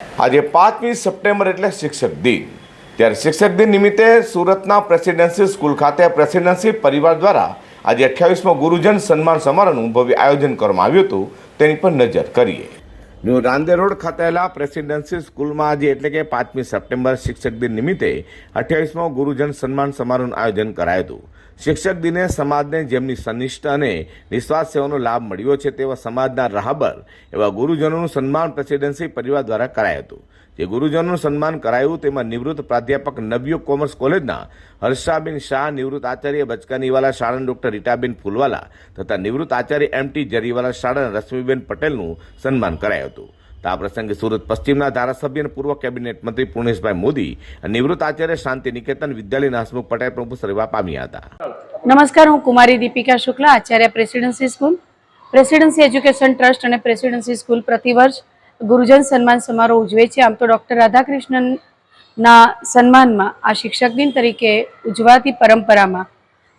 આજે 5મી સપ્ટેમ્બર એટલે શિક્ષક દિન। ત્યારે શિક્ષક દિન નિમિત્તે સુરતના પ્રેસિડેન્સી સ્કૂલ ખાતે પ્રેસિડેન્સી પરિવાર દ્વારા આજે 28મો ગુરુજન સન્માન સમારોહનું ભવ્ય આયોજન કરવામાં આવ્યું હતું। તેની પર નજર કરીએ। ન્યૂ રાંદેર રોડ ખાતે આવેલા પ્રેસિડેન્સી સ્કૂલમાં આજે એટલે કે 5મી સપ્ટેમ્બર શિક્ષક દિન નિમિત્તે 28મો ગુરુજન સન્માન સમારોહનું આયોજન કરાયું હતું। શિક્ષક દિને સમાજને જેમની સનિષ્ઠ અને નિસ્વાર્થ સેવાનો લાભ મળ્યો છે તેવા સમાજના રાહબર એવા ગુરુજનોનું સન્માન પ્રેસિડેન્સી પરિવાર દ્વારા કરાયું હતું। જે ગુરુજનોનું સન્માન કરાયું તેમાં નિવૃત્ત પ્રાધ્યાપક નવયુગ કોમર્સ કોલેજના હર્ષાબેન શાહ, નિવૃત્ત આચાર્ય બચકાનીવાલા શાળાના ડોક્ટર રીટાબેન ફૂલવાલા તથા નિવૃત્ત આચાર્ય એમટી જરીવાલા શાળાના રશ્મિબેન પટેલનું સન્માન કરાયું હતું। આ પ્રસંગે સુરત પશ્ચિમના ધારાસભ્ય અને પૂર્વ કેબિનેટ મંત્રી પૂર્ણેશભાઈ મોદી અને નિવૃત્ત આચાર્ય શાંતિ નિકેતન વિદ્યાલયના હસમુખ પટેલ પ્રમુખ સેવા પામ્યા હતા। નમસ્કાર, હું કુમારી Deepika Shukla, Acharya presidency school, presidency education trust અને પ્રેસિડેન્સી સ્કૂલ પ્રતિવર્ષ ગુરુજન સન્માન સમારોહ ઉજવે છે। આમ તો ડૉક્ટર રાધાકૃષ્ણનના સન્માનમાં આ શિક્ષક દિન તરીકે ઉજવાતી પરંપરામાં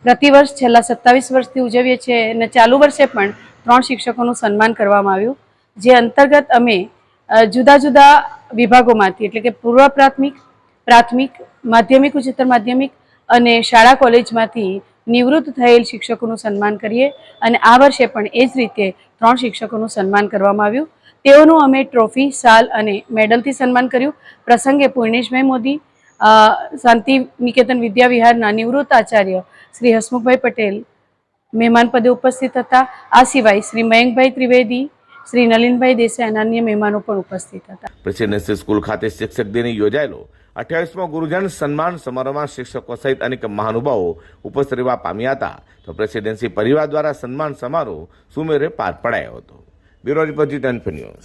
પ્રતિવર્ષ છેલ્લા 27 વર્ષથી ઉજવીએ છીએ અને ચાલુ વર્ષે પણ 3 શિક્ષકોનું સન્માન કરવામાં આવ્યું, જે અંતર્ગત અમે જુદા જુદા વિભાગોમાંથી એટલે કે પૂર્વ પ્રાથમિક, પ્રાથમિક, માધ્યમિક, ઉચ્ચતર માધ્યમિક અને શાળા કોલેજમાંથી નિવૃત્ત થયેલ શિક્ષકોનું સન્માન કરીએ અને આ વર્ષે પણ એ જ રીતે 3 શિક્ષકોનું સન્માન કરવામાં આવ્યું। તેઓનું અમે ટ્રોફી, શાલ અને મેડલથી સન્માન કર્યું। પ્રસંગે પૂર્ણેશભાઈ મોદી, શાંતિ નિકેતન વિદ્યા વિહારના નિવૃત્ત આચાર્ય શ્રી હસમુખભાઈ પટેલ મહેમાન પદે ઉપસ્થિત હતા। આ સિવાય શ્રી મયંકભાઈ ત્રિવેદી, શ્રી નલિનભાઈ દેસાઈ અને અન્ય મહેમાનો પણ ઉપસ્થિત હતા। પ્રેસિડેન્સી સ્કૂલ ખાતે શિક્ષક દિને યોજાયેલો 28મો ગુરુજન સન્માન સમારોહમાં શિક્ષકો સહિત અનેક મહાનુભાવો ઉપસ્થિત રહેવા પામ્યા હતા। તો પ્રેસિડેન્સી પરિવાર દ્વારા સન્માન સમારોહ સુમેરે પાર પડાયો હતો। બ્યુરો રિપોર્ટ જી10 ન્યૂઝ।